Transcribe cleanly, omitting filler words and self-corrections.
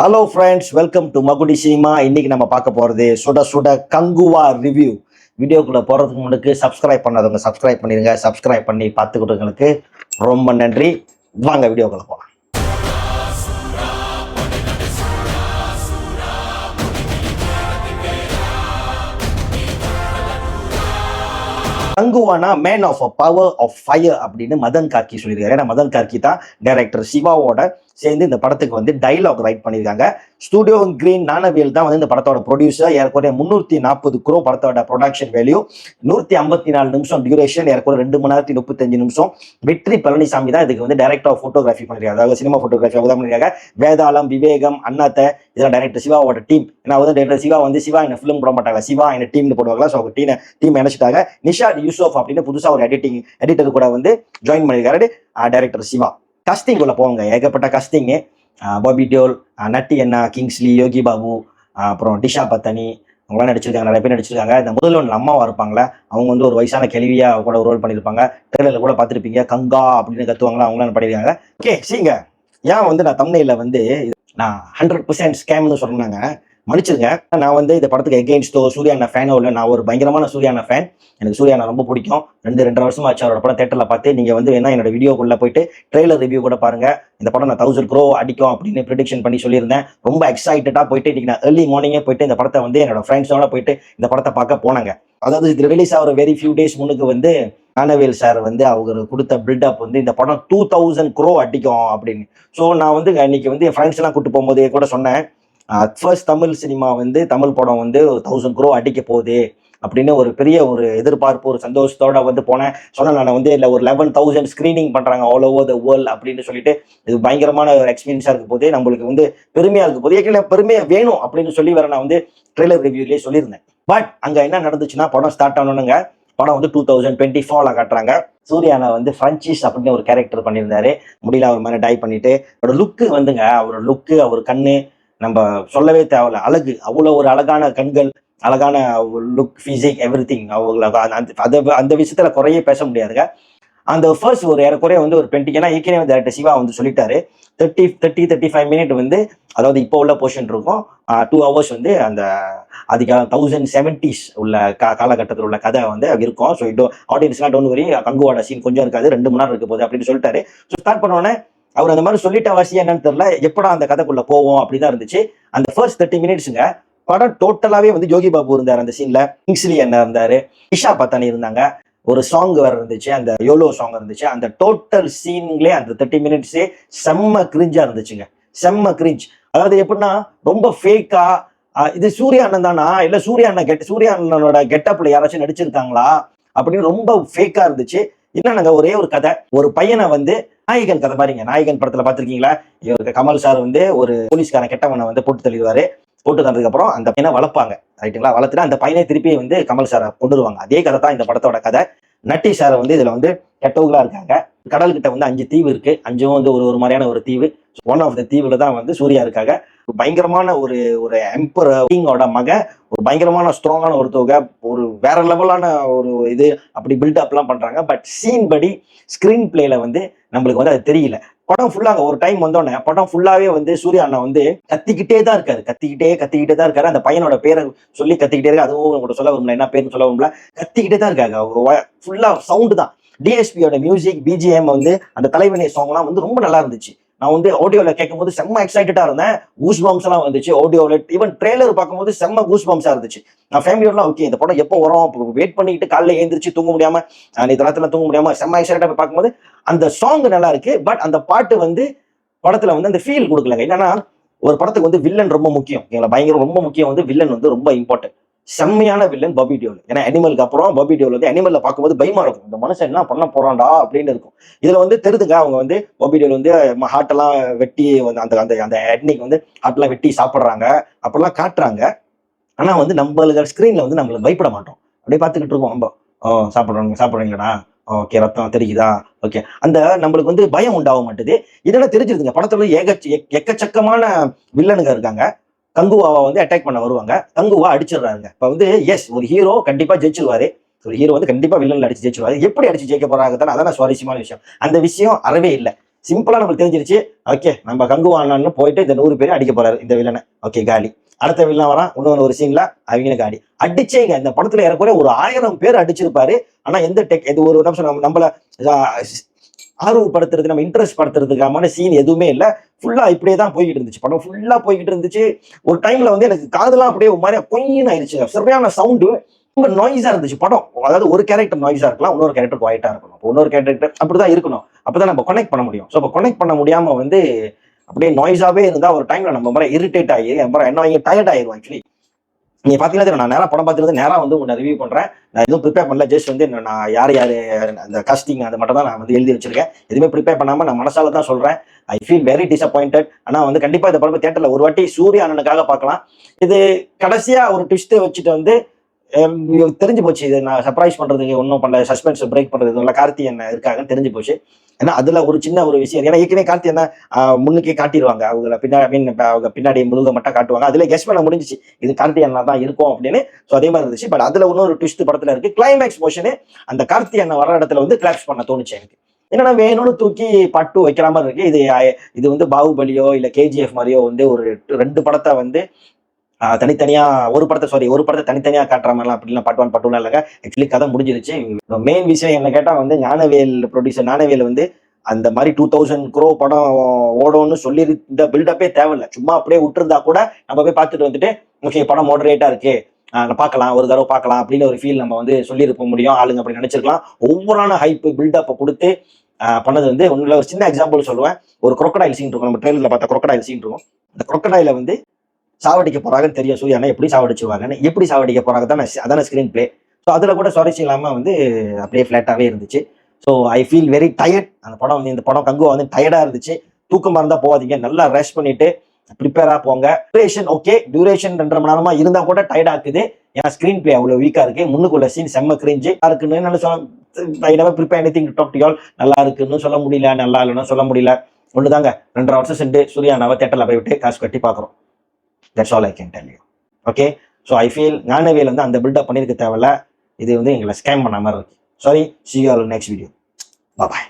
Hello friends, welcome to Magudi cinema. இன்னைக்கு நம்ம பார்க்க போகிறது சுட சுட கங்குவா ரிவ்யூ. வீடியோக்குள்ளே போகிறதுக்கு முன்னாடி சப்ஸ்கிரைப் பண்ணாதவங்க சப்ஸ்கிரைப் பண்ணிடுங்க. சப்ஸ்கிரைப் பண்ணி பார்த்துக்கிட்டவங்களுக்கு ரொம்ப நன்றி. வாங்க வீடியோக்குள்ளே போகலாம். கங்குவானா man of a power of fire அப்படின்னு மதன் கார்கி சொல்லியிருக்காரு. ஏன்னா மதன் கார்கி தான் டைரக்டர் சிவாவோட சேர்ந்து இந்த படத்துக்கு வந்து டைலாக் ரைட் பண்ணியிருக்காங்க. ஸ்டூடியோ கிரீன் நானவேல் தான் வந்து இந்த படத்தோட ப்ரொடியூசர். ஏறக்குறைய 340 crore படத்தோட ப்ரொடக்ஷன் வேல்யூ, 154 நிமிஷம் டியூரேஷன், ஏறக்குறைய 2 மணி நேரத்தி 35 நிமிஷம். வெற்றி பழனிசாமி தான் இதுக்கு வந்து டைரக்டர் ஆஃப் போட்டோகிராஃபி பண்ணிருக்காங்க. அதாவது சினிமா போட்டோகிராஃபி அவங்க தான் பண்ணிருக்காங்க. வேதாளம், விவேகம், அண்ணாத்த இதெல்லாம் டைரக்டர் சிவாவோட டீம். ஏன்னா வந்து டைரக்டர் சிவா வந்து சிவா என்ன ஃபிலிம் போட மாட்டாங்க, சிவா என்ன டீம்னு போடுவாங்களா. ஸோ அவங்க டீம் நினைச்சிட்டாங்க. நிஷாத் யூசுப் அப்படின்னு புதுசா ஒரு எடிட்டர் கூட வந்து ஜாயின் பண்ணிருக்காரு டைரக்டர் சிவா. கஸ்டிங் உள்ள போவாங்க, ஏகப்பட்ட கஸ்டிங். பாபி டியோல், நட்டி அண்ணா, கிங்ஸ்லி, யோகி பாபு, அப்புறம் டிஷா பத்தனி அவங்களாம் நடிச்சிருக்காங்க. நிறைய பேர் நடிச்சிருக்காங்க. இந்த முதல்வன் அம்மாவா இருப்பாங்களா, அவங்க வந்து ஒரு வயசான கேள்வியா கூட ரோல் பண்ணியிருப்பாங்க. ட்ரெயிலர்ல கூட பார்த்துருப்பீங்க, கங்கா அப்படின்னு கத்துவாங்களா, அவங்களாம் பண்ணியிருக்காங்க. ஓகே சீங்க, ஏன் வந்து நான் தம்ப்நெயில்ல வந்து நான் 100% ஸ்கேம்னு சொன்னாங்க, மன்னிச்சிருங்க. நான் வந்து இந்த படத்துக்கு எகெயின்ஸ்டோ சூர்யா அண்ணா ஃபேனோ இல்லை. நான் ஒரு பயங்கரமான சூர்யா அண்ணா ஃபேன். எனக்கு சூர்யா அண்ணா ரொம்ப பிடிக்கும். 2.5 வருஷமா ஆச்சு அவரோட படம் தேட்டரில் பார்த்து. நீங்க வந்து என்ன என்னோட வீடியோக்குள்ள போயிட்டு ட்ரெய்லர் ரிவ்யூ கூட பாருங்க. இந்த படம் நான் 1000 crore அடிக்கும் அப்படின்னு ப்ரிடிக்ஷன் பண்ணி சொல்லியிருந்தேன். ரொம்ப எக்ஸைட்டடா போயிட்டு இன்னைக்கு நான் ஏர்லி மார்னிங்கே போயிட்டு இந்த படத்தை வந்து என்னோட ஃப்ரெண்ட்ஸோட போயிட்டு இந்த படத்தை பார்க்க போனாங்க. அதாவது இது ரிலீஸ் ஆகிற வெரி ஃபியூ டேஸ் முன்னுக்கு வந்து ஞானவேல் சார் வந்து அவர் கொடுத்த பில்டப் வந்து இந்த படம் 2000 crore அடிக்கும் அப்படின்னு. ஸோ நான் வந்து இன்னைக்கு வந்து என் ஃப்ரெண்ட்ஸ் எல்லாம் கூட்டு போகும்போது கூட சொன்னேன், ஃபர்ஸ்ட் தமிழ் சினிமா வந்து தமிழ் படம் வந்து 1000 crore அடிக்க போகுது அப்படின்னு ஒரு பெரிய ஒரு எதிர்பார்ப்பு, ஒரு சந்தோஷத்தோட வந்து போனேன். சொன்னேன் நான் வந்து இல்லை ஒரு 11,000 ஸ்கிரீனிங் பண்றாங்க ஆல் ஓவர் த வேர்ல்ட் அப்படின்னு சொல்லிட்டு. இது பயங்கரமான ஒரு எக்ஸ்பீரியன்ஸா இருக்க போது, நம்மளுக்கு வந்து பெருமையா இருக்க போது. ஏற்கனவே பெருமையா வேணும் அப்படின்னு சொல்லி வேற நான் வந்து ட்ரெய்லர் ரிவ்யூலேயே சொல்லியிருந்தேன். பட் அங்க என்ன நடந்துச்சுன்னா, படம் ஸ்டார்ட் ஆனோனுங்க படம் வந்து 2024 காட்டுறாங்க. சூர்யானா வந்து ஃப்ரான்சிஸ் அப்படின்னு ஒரு கேரக்டர் பண்ணியிருந்தாரு. முடியல அவர் மாதிரி டை பண்ணிட்டு. அவரோட லுக்கு வந்துங்க, அவரோட லுக்கு, அவர் கண்ணு நம்ம சொல்லவே தேவையில்ல. அழகு, அவ்வளோ ஒரு அழகான கண்கள், அழகான லுக், பிசிக், எவ்ரி திங். அந்த விஷயத்துல குறையே பேச முடியாதுங்க. அந்த ஃபர்ஸ்ட் ஒரு ஏறக்குறைய வந்து ஒரு 20, ஏன்னா ஏற்கனவே டைரக்டர் சிவா வந்து சொல்லிட்டாரு 35 மினிட் வந்து, அதாவது இப்போ உள்ள போர்ஷன் இருக்கும், 2 hours வந்து அந்த அதுக்கு 1070s உள்ள காலகட்டத்தில் உள்ள கதை வந்து இருக்கும். ஸோ இது ஆடியன்ஸ்லாம் டோன்ட் வரி, கங்குவாட சீன் கொஞ்சம் இருக்காது, 2 மணி நேரம் இருக்க போகுது அப்படின்னு சொல்லிட்டாரு. ஸோ ஸ்டார்ட் பண்ணோன்னே அவர் அந்த மாதிரி சொல்லிட்ட அவசியம் என்னன்னு தெரியல, எப்படா அந்த கதைக்குள்ள போவோம் அப்படிதான் இருந்துச்சு. அந்த ஃபர்ஸ்ட் 30 மினிட்ஸுங்க படம் டோட்டலாவே வந்து யோகி பாபு இருந்தார் அந்த சீன்ல, கிங்ஸ்லி அண்ணா இருந்தாரு, இஷா பத்தானி இருந்தாங்க, ஒரு சாங் வேற இருந்துச்சு, அந்த யோலோ சாங் இருந்துச்சு. அந்த டோட்டல் சீன்களே அந்த 30 மினிட்ஸே செம்ம கிரிஞ்சா இருந்துச்சுங்க, செம்ம கிரிஞ்ச். அதாவது எப்படின்னா ரொம்ப ஃபேக்கா, இது சூர்யா அண்ணன் தானா இல்ல சூர்யா அண்ணனோட கெட்டப்ல யாராச்சும் நடிச்சிருக்காங்களா அப்படின்னு ரொம்ப ஃபேக்கா இருந்துச்சு. என்னங்க ஒரே ஒரு கதை, ஒரு பையனை வந்து நாயகன் கதை பாருங்க. நாயகன் படத்துல பாத்திருக்கீங்களா, இவருக்கு கமல் சார் வந்து ஒரு போலீஸ்காரன் கெட்டவனை வந்து போட்டு தள்ளிடுவாரு. போட்டு தந்ததுக்கு அப்புறம் அந்த பையனை வளர்ப்பாங்க, ரைட்டுங்களா. வளர்த்துட்டு அந்த பையனை திருப்பி வந்து கமல் சாரை கொண்டு வருவாங்க. அதே கதை தான் இந்த படத்தோட கதை. நட்டி சாரை வந்து இதுல வந்து கெட்டவங்களா இருக்காங்க. கடல்கிட்ட வந்து 5 தீவு இருக்கு, 5 வந்து ஒரு மாதிரியான ஒரு தீவு. ஒன் ஆஃப் த தீவுல தான் வந்து சூர்யா இருக்காங்க. பயங்கரமான ஒரு எம்பரோட மக, ஒரு பயங்கரமான ஸ்ட்ராங்கான ஒரு தொகை, ஒரு வேற லெவலான ஒரு இது அப்படி பில்டப் எல்லாம் பண்றாங்க. பட் சீன் படி ஸ்கிரீன் பிளேல வந்து நம்மளுக்கு வந்து அது தெரியல. படம் ஃபுல்லாங்க ஒரு டைம் வந்தோடனே படம் ஃபுல்லாவே வந்து சூர்யா அண்ணா வந்து கத்திக்கிட்டே தான் இருக்காரு, கத்திக்கிட்டே தான் இருக்காரு. அந்த பையனோட பேரை சொல்லி கத்திக்கிட்டே இருக்காரு. அதுவும் உங்கள்கிட்ட சொல்ல வரும்ல, என்ன பேருன்னு சொல்ல வரும்ல, கத்திக்கிட்டே தான் இருக்காங்க. ஃபுல்லா சவுண்டு தான். டிஎஸ்பியோட மியூசிக், பிஜிஎம் வந்து அந்த தலைவனி சாங்லாம் வந்து ரொம்ப நல்லா இருந்துச்சு. நான் வந்து ஆடியோல கேட்கும் போது செம்ம எக்ஸைட்டடா இருந்தேன். கூஸ் பம்ஸ் எல்லாம் வந்துச்சு ஆடியோல. ஈவன் ட்ரெய்லர் பார்க்கும்போது செம்ம கூஸ் பம்ஸா இருந்துச்சு. நான் ஃபேமிலியோடலாம் ஓகே இந்த படம் எப்போ வரும் வெயிட் பண்ணிட்டு காலையில எழுந்திரிச்சு தூங்க முடியாம, நேற்று ராத்திரில தூங்க முடியாம செம்ம எக்ஸைட்டா போய் பார்க்கும்போது அந்த சாங் நல்லா இருக்கு. பட் அந்த பாட்டு வந்து படத்துல வந்து அந்த ஃபீல் கொடுக்கலங்க. என்னன்னா ஒரு படத்துக்கு வந்து வில்லன் ரொம்ப முக்கியம், பயங்கர ரொம்ப முக்கியம். வந்து வில்லன் வந்து ரொம்ப இம்பார்ட்டன்ட். செம்மையான வில்லன் பாபி டியோல். ஏன்னா அனிமலுக்கு அப்புறம் பாபி டியோல் வந்து அனிமல்ல பார்க்கும்போது பயமா இருக்கும், இந்த மனுஷன் என்ன பண்ண போறான்டா அப்படின்னு இருக்கும். இதுல வந்து தெரிதுங்க, அவங்க வந்து பாபி டியோல் வந்து ஹார்ட் எல்லாம் வெட்டி அந்த அந்த அந்த எட்னிக் வந்து ஹார்ட் எல்லாம் வெட்டி சாப்பிடுறாங்க அப்படிலாம் காட்டுறாங்க. ஆனா வந்து நம்மளுக்கு ஸ்கிரீன்ல வந்து நம்மளுக்கு பயப்பட மாட்டோம், அப்படியே பார்த்துக்கிட்டு இருக்கோம். நம்ம சாப்பிடுறீங்களா, ஓகே ரத்தம் தெரியுதா, ஓகே, அந்த நம்மளுக்கு வந்து பயம் உண்டாக மாட்டுது. இதெல்லாம் தெரிஞ்சிருதுங்க. படத்துல எக்கச்சக்கமான வில்லனுங்க இருக்காங்க. கங்குவாவை வந்து அட்டாக் பண்ண வருவாங்க, கங்குவா அடிச்சிடுறாங்க. இப்ப வந்து எஸ், ஒரு ஹீரோ கண்டிப்பா ஜெயிச்சிருவாரு, ஒரு ஹீரோ வந்து கண்டிப்பா வில்லன்ல அடிச்சு ஜெயிச்சிருவாரு. எப்படி அடிச்சு ஜெயிக்க போறாங்க தானே, அதான் சுவாரஸ்யமான விஷயம். அந்த விஷயம் அறவே இல்லை. சிம்பிளா நம்மளுக்கு தெரிஞ்சிருச்சு. ஓகே, நம்ம கங்குவானு போயிட்டு இந்த 100 பேரும் அடிக்க போறாரு இந்த வில்லனை. ஓகே, காலி. அடுத்த வில்லன் வரான், இன்னொரு ஒரு சீன்ல அவங்களுக்கு காலி அடிச்சேங்க. இந்த படத்துல ஏறக்குறைய ஒரு 1000 பேர் அடிச்சிருப்பாரு. ஆனா எந்த இது ஒரு நிமிஷம் நம்மள ஆர்வப்படுத்துறது, நம்ம இன்ட்ரெஸ்ட் படுத்துறதுக்கான சீன் எதுவுமே இல்லை. ஃபுல்லா இப்படியே தான் போய்கிட்டு இருந்துச்சு. படம் ஃபுல்லா போய்கிட்டு இருந்துச்சு. ஒரு டைம்ல வந்து எனக்கு காதெல்லாம் அப்படியே ஒரு மாதிரி கொயின்னு ஆயிடுச்சுங்க. சரியான சவுண்டு, ரொம்ப நாய்ஸா இருந்துச்சு படம். அதாவது ஒரு கேரக்டர் நாய்ஸா இருக்கலாம், இன்னொரு கேரக்டர் குவாய்ட்டா இருக்கணும். இன்னொரு கேரக்டர் அப்படிதான் இருக்கணும். அப்பதான் நம்ம கனெக்ட் பண்ண முடியும். ஸோ அப்போ கனெக்ட் பண்ண முடியாம வந்து அப்படியே நாய்ஸாவே இருந்தா ஒரு டைம்ல நம்ம மாதிரி இரிட்டேட் ஆகி என்ன டயர்ட் ஆயிரும். ஆக்சுவலி நீங்க பாத்தீங்கன்னா நான் நேரா படம் பார்த்துட்டு நேரா வந்து உங்களை ரிவ்யூ பண்றேன். நான் எதுவும் ப்ரிப்பேர் பண்ணல. ஜஸ்ட் வந்து நான் யார் அந்த காஸ்டிங் அது மட்டும் தான் நான் வந்து எழுதி வச்சிருக்கேன். எதுவுமே ப்ரிப்பேர் பண்ணாம நான் மனசால தான் சொல்றேன். I feel very disappointed. ஆனா வந்து கண்டிப்பா இந்த படம் தியேட்டர்ல ஒரு வாட்டி சூர்யா அண்ணனுக்காக பார்க்கலாம். இது கடைசியா ஒரு ட்விஸ்ட் வச்சுட்டு வந்து தெரிஞ்சு போச்சு. இது நான் சர்ப்ரைஸ் பண்றதுக்கு ஒன்றும் பண்ணல, சஸ்பென்ஸ் பிரேக் பண்றது இல்லை, கார்த்தி என்ன இருக்காங்கன்னு தெரிஞ்சு போச்சு. ஏன்னா அதுல ஒரு சின்ன ஒரு விஷயம், ஏன்னா ஏற்கனவே கார்த்தி என்ன முன்னுக்கே காட்டிடுவாங்க, அவங்கள பின்னாடி அவங்க பின்னாடி முழுக மட்டும் காட்டுவாங்க. அதுல கெஸ் பண்ண முடிஞ்சிச்சு இது கார்த்தி அண்ணா தான் இருக்கும் அப்படின்னு. ஸோ அதே மாதிரி இருந்துச்சு. பட் அதுல இன்னொரு ட்விஸ்ட் படத்துல இருக்கு. கிளைமேக்ஸ் போர்ஷனு அந்த கார்த்தி அண்ணன் வர இடத்துல வந்து கிளாப்ஸ் பண்ண தோணுச்சு எனக்கு. என்னன்னா வேணும்னு தூக்கி பட்டு வைக்கிற மாதிரி இருக்கு. இது வந்து பாகுபலியோ இல்ல கேஜிஎஃப் மாதிரியோ வந்து ஒரு 2 படத்தை வந்து தனித்தனியா ஒரு படத்தை தனித்தனியா காட்டுற மாதிரிலாம் அப்படிலாம் பார்ட் 1 பார்ட் 2 இல்லைங்க. ஆக்சுவலி கதை முடிஞ்சிருச்சு. மெயின் விஷயம் என்ன கேட்டா வந்து ஞானவேல் ப்ரொடியூசர் ஞானவேல் வந்து அந்த மாதிரி 2000 crore படம் ஓடும்னு சொல்லி இந்த பில்டப்பே தேவையில்லை. சும்மா அப்படியே விட்டுருந்தா கூட நம்ம போய் பார்த்துட்டு வந்துட்டு ஓகே படம் மாடரேட்டா இருக்கு, பார்க்கலாம், ஒரு தடவை பார்க்கலாம் அப்படின்னு ஒரு ஃபீல் நம்ம வந்து சொல்லியிருக்க முடியும் ஆளுங்க அப்படின்னு நினைச்சிருக்கலாம். ஒவ்வொரு ஹைப் பில்டப்பை கொடுத்து பண்ணது வந்து ஒன்றுல ஒரு சின்ன எக்ஸாம்பிள் சொல்லுவேன். ஒரு crocodile சீன் இருக்கும், நம்ம ட்ரெயிலர்ல பார்த்த crocodile சீன் இருக்கும். அந்த crocodile வந்து சாவடிக்க போறாங்கன்னு தெரியும் சூர்யானா, எப்படி சாவடிச்சுவாங்கன்னு, எப்படி சாவடிக்க போறாங்க தான் அதான ஸ்கிரீன் பிளே. ஸோ அதுல கூட சுவாரஸ்யம் இல்லாம வந்து அப்படியே ஃபிளாட்டாவே இருந்துச்சு. So I feel very tired. அந்த படம் வந்து இந்த படம் கங்குவா வந்து டயர்டா இருந்துச்சு. தூக்கமா இருந்தா போகாதீங்க, நல்லா ரெஸ்ட் பண்ணிட்டு ப்ரிப்பேரா போங்க. டியூரேஷன் ஓகே, டியூரேஷன் 2.5 மணி நேரமா இருந்தா கூட டயர்ட் ஆக்குது. ஏன்னா ஸ்கிரீன் பிளே அவ்வளவு வீக்கா இருக்கு. முன்னுக்குள்ள சீன் செம்ம கிரிஞ்சு இருக்குன்னு என்னால சொல்ல, I never prepare anything to talk to you all. நல்லா இருக்குன்னு சொல்ல முடியல, நல்லா இல்லைன்னு சொல்ல முடியல. ஒண்ணுதாங்க, 2.5 வருஷம் சென்று சூர்யா நாவை தியேட்டர்ல போய் விட்டு காசு கட்டி பாக்குறோம். That's all I can tell you. Okay, so I feel Gnanavel வந்து அந்த பில்டப் பண்ணிருக்க தேவையில்ல. இது வந்து எங்களை ஸ்கேம் பண்ண மாதிரி இருக்கு. Sorry, see you all next video. Bye bye.